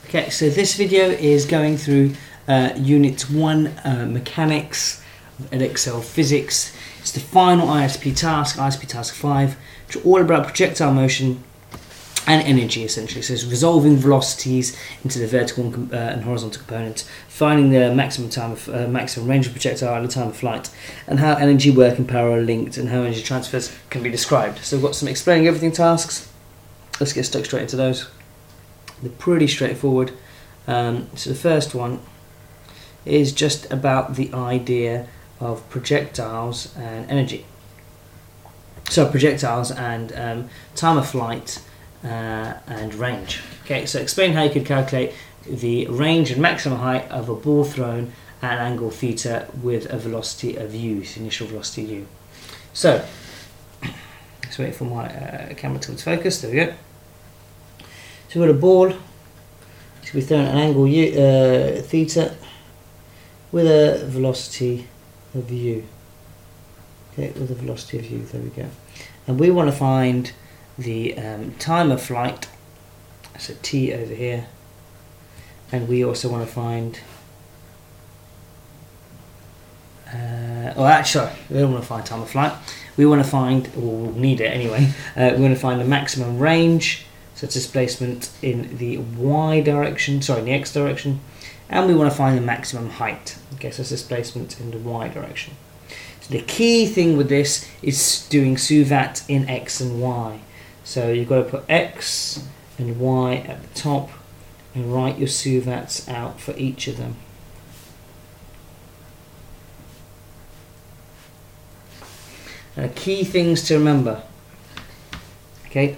Okay, so this video is going through Unit 1, Mechanics of EDEXCEL Physics. It's the final ISP task, ISP Task 5, which are all about projectile motion and energy, essentially. So it's resolving velocities into the vertical and horizontal components, finding the maximum range of projectile at the time of flight, and how energy work and power are linked, and how energy transfers can be described. So we've got some explaining everything tasks. Let's get stuck straight into those. They're pretty straightforward. So the first one is just about the idea of projectiles and energy. So projectiles and time of flight and range. Okay, so explain how you could calculate the range and maximum height of a ball thrown at an angle theta with a velocity of u, initial velocity u. So let's wait for my camera to focus. There we go. So we've got a ball. It's going to be thrown at an angle theta with a velocity of u. Okay, with a velocity of u. There we go. And we want to find the time of flight. So t over here. And we also want to find. Actually, we don't want to find time of flight. We want to find, or we'll need it anyway. We want to find the maximum range. So it's displacement in the y direction, sorry, in the x direction, and we want to find the maximum height. Okay, so it's displacement in the y direction. So the key thing with this is doing suvat in x and y. So you've got to put x and y at the top and write your suvats out for each of them. Now, key things to remember. Okay.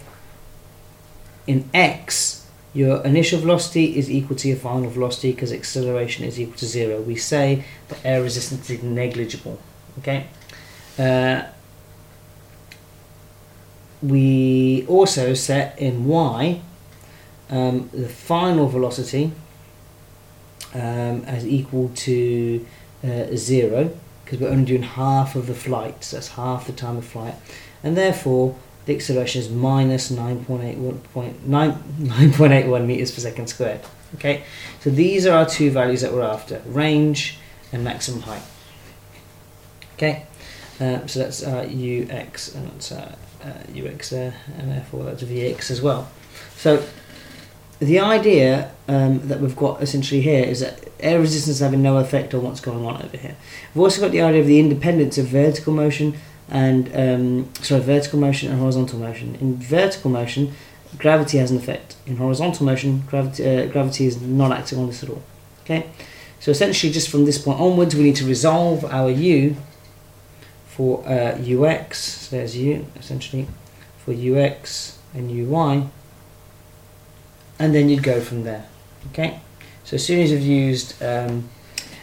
In x, your initial velocity is equal to your final velocity because acceleration is equal to 0. We say that air resistance is negligible. Okay. We also set in y the final velocity as equal to 0 because we're only doing half of the flight, so that's half the time of flight, and therefore the acceleration is minus 9.81 meters per second squared. Okay, so these are our two values that we're after: range and maximum height. Okay, so that's ux, and that's ux there, and therefore that's vx as well. So the idea that we've got essentially here is that air resistance is having no effect on what's going on over here. We've also got the idea of the independence of vertical motion and vertical motion and horizontal motion. In vertical motion, gravity has an effect. In horizontal motion, gravity is not acting on this at all. Okay, so essentially, just from this point onwards, we need to resolve our u for ux. So there's u essentially for ux and uy, and then you'd go from there. Okay, so as soon as you've used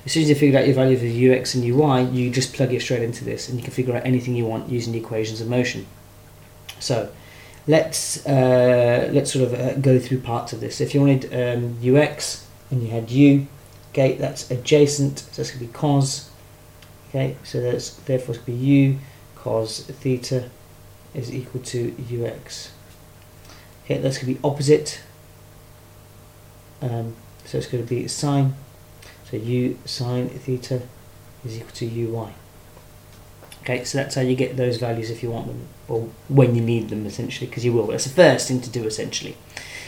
as soon as you figured out your value for ux and uy, you just plug it straight into this, and you can figure out anything you want using the equations of motion. So let's sort of go through parts of this. If you wanted ux and you had u, okay, that's adjacent, so that's going to be cos. Okay, so that's therefore it's going to be u cos theta is equal to ux. Okay, that's going to be opposite. So it's going to be sine. So u sine theta is equal to uy. Okay, so that's how you get those values if you want them, or when you need them, essentially, because you will. That's the first thing to do, essentially.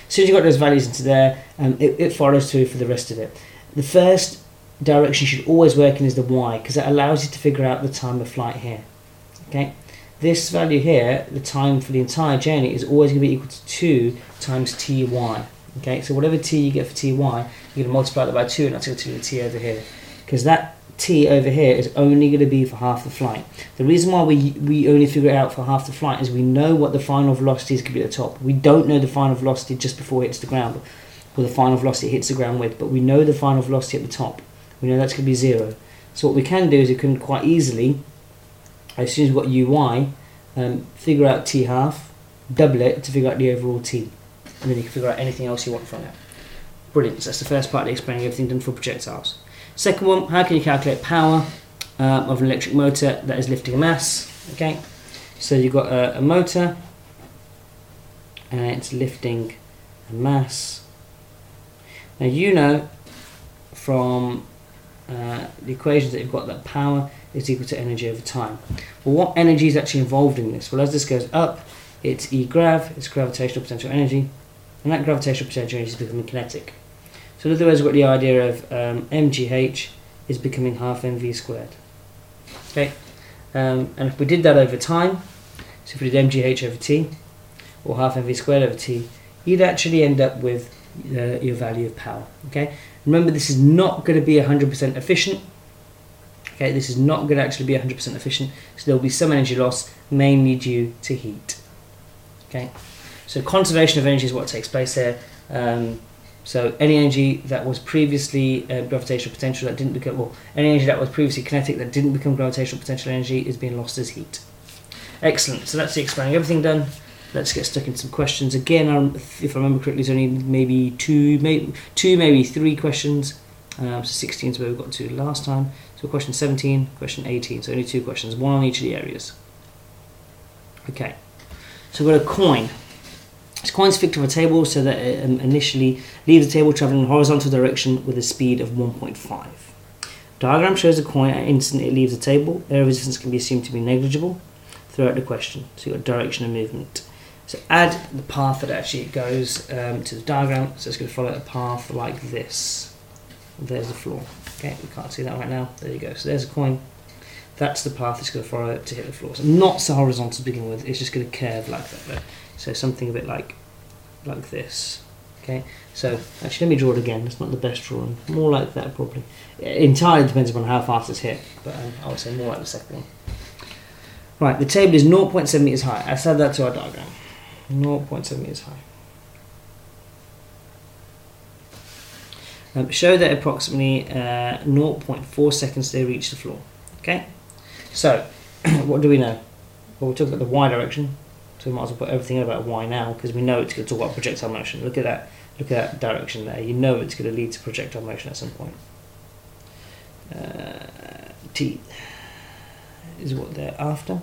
As soon as you've got those values into there, it follows through for the rest of it. The first direction you should always work in is the y, because that allows you to figure out the time of flight here. Okay, this value here, the time for the entire journey, is always going to be equal to 2 times ty. Okay, so whatever t you get for ty, you're going to multiply that by 2, and that's going to be the t over here. Because that t over here is only going to be for half the flight. The reason why we only figure it out for half the flight is we know what the final velocity is going to be at the top. We don't know the final velocity just before it hits the ground, or the final velocity it hits the ground with, but we know the final velocity at the top. We know that's going to be 0. So what we can do is we can quite easily, as soon as we've got uy, figure out t half, double it to figure out the overall t. And then you can figure out anything else you want from it. Brilliant. So that's the first part of explaining everything done for projectiles. Second one, how can you calculate power of an electric motor that is lifting a mass? Okay, so you've got a motor and it's lifting a mass. Now you know from the equations that you've got that power is equal to energy over time. Well, what energy is actually involved in this? Well, as this goes up, it's E grav, it's gravitational potential energy, and that gravitational potential energy is becoming kinetic. So in other words, we've got the idea of mgh is becoming half mv squared. Okay, and if we did that over time, so if we did mgh over t, or half mv squared over t, you'd actually end up with your value of power. Okay, remember this is not going to be 100% efficient. Okay, this is not going to actually be 100% efficient, so there will be some energy loss, mainly due to heat. Okay, so conservation of energy is what takes place here. So any energy that was previously gravitational potential that didn't become, well, any energy that was previously kinetic that didn't become gravitational potential energy is being lost as heat. Excellent. So that's the explaining everything done. Let's get stuck into some questions. Again, if I remember correctly, there's only maybe two, maybe three questions. So 16 is where we got to last time. So question 17, question 18. So only two questions, one on each of the areas. Okay. So we've got a coin. This coin's fixed to a table so that it initially leaves the table travelling in a horizontal direction with a speed of 1.5. Diagram shows the coin at the instant it leaves the table. Air resistance can be assumed to be negligible throughout the question. So you've got direction of movement. So add the path that actually it goes to the diagram. So it's going to follow a path like this. There's the floor. Okay, we can't see that right now. There you go. So there's a coin. That's the path it's going to follow to hit the floor. So not so horizontal to begin with. It's just going to curve like that. So something a bit like this. Okay. So actually, let me draw it again. It's not the best drawing. More like that probably. It entirely depends upon how fast it's hit, but I would say more like the second one. Right. The table is 0.7 meters high. Let's add that to our diagram. 0.7 meters high. Show that approximately 0.4 seconds they reach the floor. Okay. So what do we know? Well, we talked about the y direction. So we might as well put everything about y now because we know it's going to talk about projectile motion. Look at that. Look at that direction there. You know it's going to lead to projectile motion at some point. T is what they're after.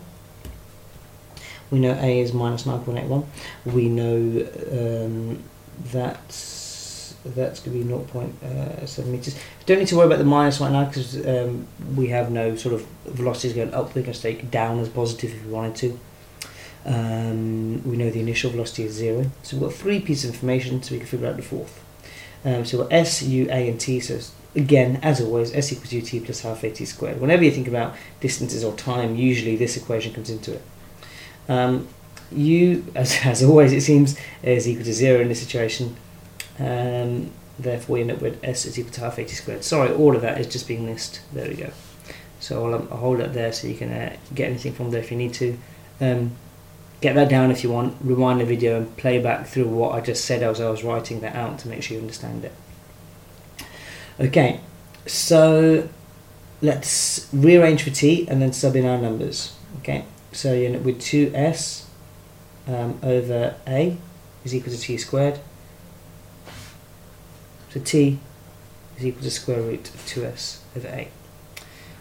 We know A is minus 9.81. We know that's going to be 0.7 meters. Don't need to worry about the minus right now because we have no sort of velocities going up. We can stay down as positive if we wanted to. We know the initial velocity is 0. So we've got 3 pieces of information so we can figure out the fourth. So we've got S, U, A and T. So again, as always, S equals UT plus half AT squared. Whenever you think about distances or time, usually this equation comes into it. U, as always it seems, is equal to 0 in this situation. Therefore we end up with S is equal to half AT squared. Sorry, all of that is just being missed. There we go. So I'll hold it there so you can get anything from there if you need to. Get that down if you want, rewind the video and play back through what I just said as I was writing that out to make sure you understand it. Okay, so let's rearrange for T and then sub in our numbers. Okay, so you end up with 2S over A is equal to T squared. So T is equal to square root of 2S over A.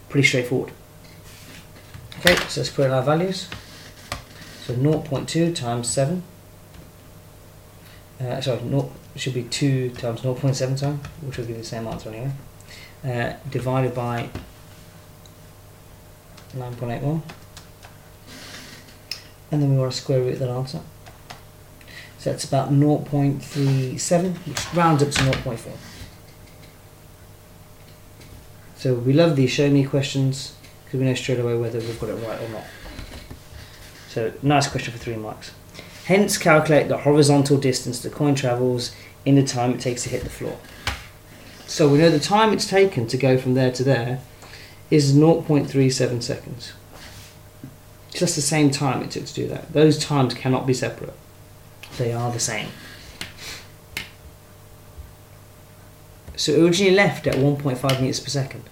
Pretty straightforward. Okay, so let's put in our values. So 0.2 times 7. Should be 2 times 0.7 time, which will give the same answer anyway. Divided by 9.81. And then we want to square root that answer. So that's about 0.37, which rounds up to 0.4. So we love these show me questions because we know straight away whether we've got it right or not. So nice question for 3 marks. Hence calculate the horizontal distance the coin travels in the time it takes to hit the floor. So we know the time it's taken to go from there to there is 0.37 seconds. Just the same time it took to do that. Those times cannot be separate. They are the same. So it originally left at 1.5 meters per second.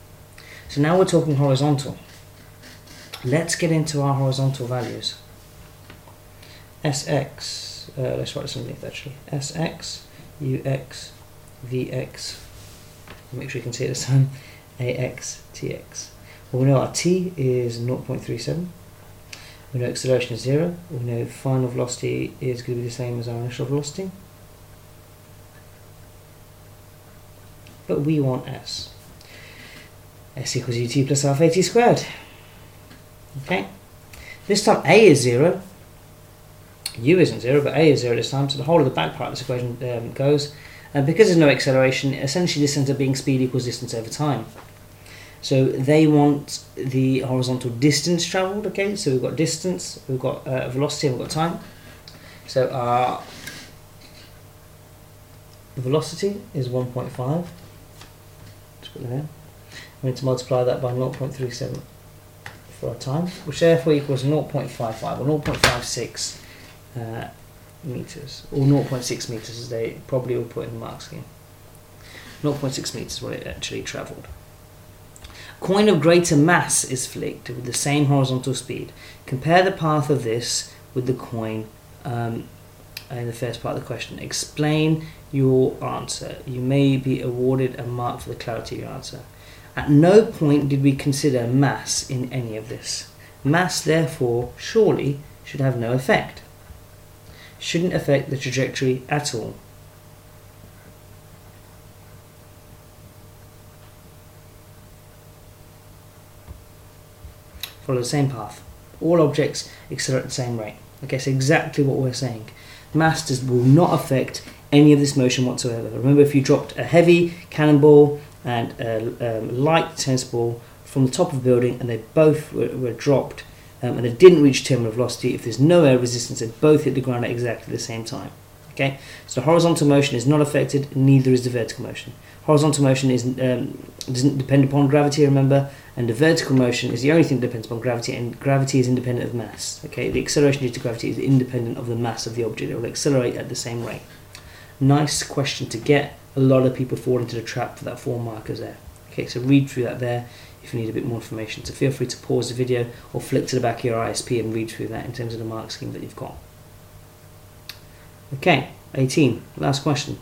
So now we're talking horizontal. Let's get into our horizontal values. Sx, let's write this underneath actually. Sx, Ux, Vx, make sure you can see it this time, Ax, Tx. Well, we know our T is 0.37. We know acceleration is 0. We know final velocity is going to be the same as our initial velocity. but we want S. S equals ut plus alpha at squared. Okay, this time A is 0, u isn't 0, but A is 0 this time, so the whole of the back part of this equation goes. And because there's no acceleration, essentially this ends up being speed equals distance over time. So they want the horizontal distance travelled, okay, so we've got distance, we've got velocity, and we've got time. So our velocity is 1.5, just put it there. We need to multiply that by 0.37 for our time, which therefore equals 0.55 or 0.56 meters, or 0.6 meters as they probably will put in the mark scheme. 0.6 meters is what it actually travelled. A coin of greater mass is flicked with the same horizontal speed. Compare the path of this with the coin in the first part of the question. Explain your answer. You may be awarded a mark for the clarity of your answer. At no point did we consider mass in any of this. Mass, therefore, surely should have no effect. Shouldn't affect the trajectory at all. Follow the same path. All objects accelerate at the same rate. Okay, so exactly what we're saying. Mass will not affect any of this motion whatsoever. Remember, if you dropped a heavy cannonball and a light tennis ball from the top of a building and they both were dropped and they didn't reach terminal velocity, if there's no air resistance, they both hit the ground at exactly the same time. Okay, so the horizontal motion is not affected, neither is the vertical motion. Horizontal motion doesn't depend upon gravity, remember, and the vertical motion is the only thing that depends upon gravity, and gravity is independent of mass. Okay, the acceleration due to gravity is independent of the mass of the object. It will accelerate at the same rate. Nice question to get. A lot of people fall into the trap for that 4 markers there. Okay, so read through that there if you need a bit more information. So feel free to pause the video or flick to the back of your ISP and read through that in terms of the mark scheme that you've got. Okay, 18, last question.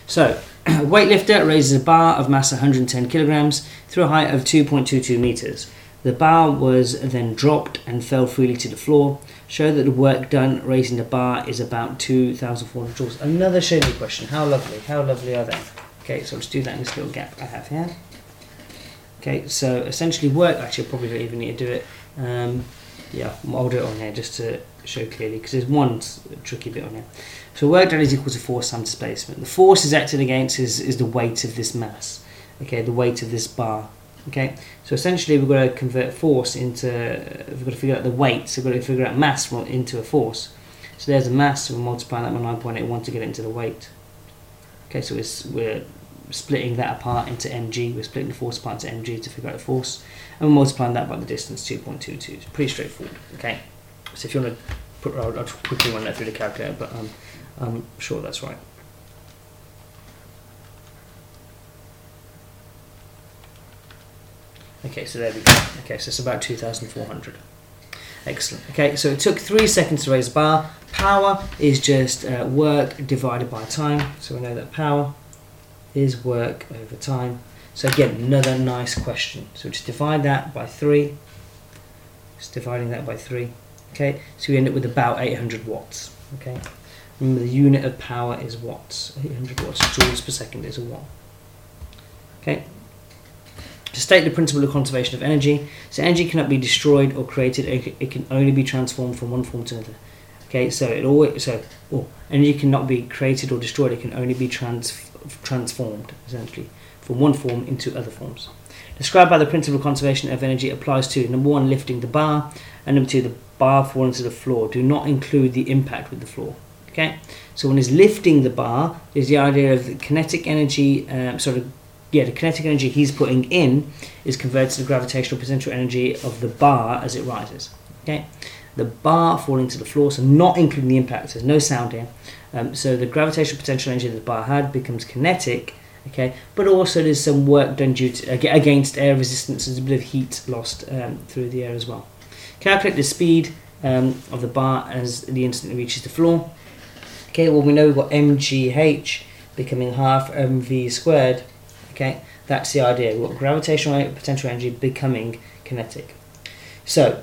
So, a weightlifter raises a bar of mass 110 kilograms through a height of 2.22 meters. The bar was then dropped and fell freely to the floor. Show that the work done raising the bar is about 2,400 joules. Another show me question. How lovely are they? Okay, so let's do that in this little gap I have here. Okay, so essentially work, actually I probably don't even need to do it. Yeah, I'll do it on here just to show clearly, because there's one tricky bit on here. So work done is equal to force times displacement. The force is acted against is the weight of this mass. Okay, the weight of this bar. Okay, so essentially we've got to convert force into, we've got to figure out the weight, so we've got to figure out mass into a force. So there's a mass, so we're multiplying that by 9.81 to get it into the weight. Okay, so we're splitting that apart into mg, we're splitting the force apart into mg to figure out the force, and we're multiplying that by the distance, 2.22. It's pretty straightforward. Okay, so if you want to put, I'll quickly run that through the calculator, but I'm sure that's right. Okay, so there we go. Okay, so it's about 2,400. Excellent. Okay, so it took 3 seconds to raise a bar. Power is just work divided by time. So we know that power is work over time. So again, another nice question. So just divide that by 3. Just dividing that by 3. Okay, so we end up with about 800 watts. Okay, remember the unit of power is watts. 800 watts, joules per second is a watt. Okay. To state the principle of conservation of energy, so energy cannot be destroyed or created; it can only be transformed from one form to another. Okay, so energy cannot be created or destroyed; it can only be transformed, essentially, from one form into other forms. Described by the principle of conservation of energy applies to number 1, lifting the bar, and number 2, the bar falling to the floor. Do not include the impact with the floor. Okay, so when it's lifting the bar, is the idea of the kinetic energy, the kinetic energy he's putting in is converted to the gravitational potential energy of the bar as it rises. Okay, the bar falling to the floor, so not including the impact, there's no sound here. So the gravitational potential energy that the bar had becomes kinetic. Okay, but also there's some work done due to, against air resistance. There's a bit of heat lost through the air as well. Calculate the speed of the bar as the instant it reaches the floor. Okay, well we know we've got mgh becoming half mv squared. Okay, that's the idea. We've got gravitational potential energy becoming kinetic. So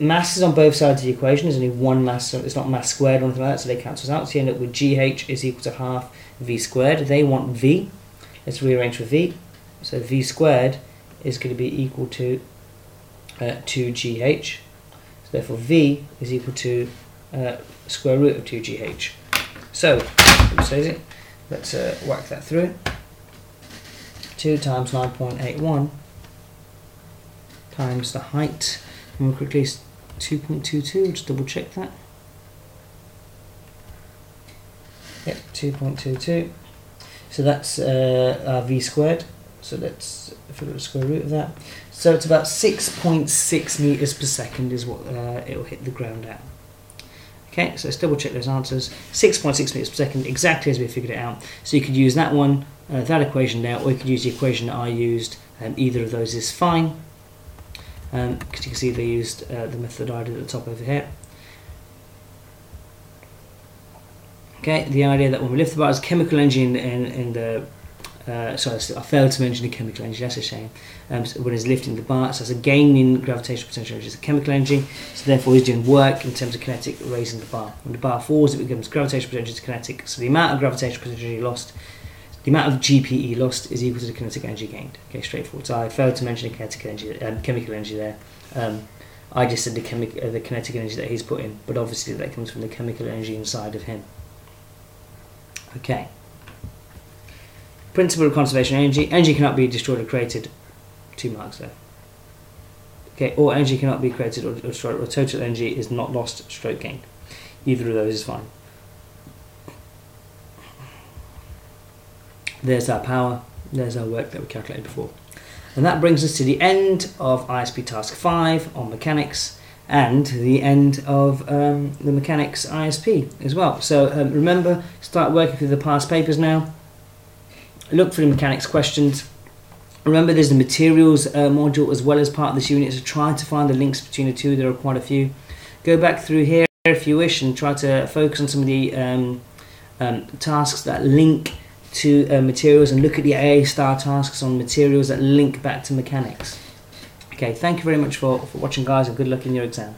mass is on both sides of the equation. There's only one mass, so it's not mass squared or anything like that, so they cancel out. So you end up with GH is equal to half V squared. They want V. Let's rearrange for V. So V squared is going to be equal to 2GH. So therefore V is equal to square root of 2GH. So, let's whack that through. 2 times 9.81 times the height. More quickly, 2.22. Just double check that. Yep, 2.22. So that's V squared. So let's figure out the square root of that. So it's about 6.6 meters per second is what it'll hit the ground at. Okay, so let's double check those answers. 6.6 meters per second, exactly as we figured it out. So you could use that one, that equation there, or you could use the equation that I used. Either of those is fine. Because you can see they used the method I did at the top over here. Okay, the idea that when we lift the bar is chemical energy in the sorry, I failed to mention the chemical energy, that's a shame. So when it's lifting the bar, so that's a gain in gravitational potential energy, it's a chemical energy, so therefore he's doing work in terms of kinetic raising the bar. When the bar falls, it becomes gravitational potential to kinetic, so the amount of gravitational potential energy lost, the amount of GPE lost is equal to the kinetic energy gained. Okay, straightforward. So I failed to mention the kinetic energy, chemical energy there. I just said the kinetic energy that he's put in, but obviously that comes from the chemical energy inside of him. Okay. Principle of conservation of energy. Energy cannot be destroyed or created. 2 marks there. Okay, or energy cannot be created or destroyed, or total energy is not lost, stroke gained. Either of those is fine. There's our power. There's our work that we calculated before. And that brings us to the end of ISP Task 5 on mechanics, and the end of the Mechanics ISP as well. So remember, start working through the past papers now. Look for the mechanics questions. Remember, there's the materials module as well as part of this unit, so try to find the links between the two. There are quite a few. Go back through here if you wish and try to focus on some of the tasks that link to materials, and look at the AA star tasks on materials that link back to mechanics. Okay, thank you very much for watching, guys, and good luck in your exam.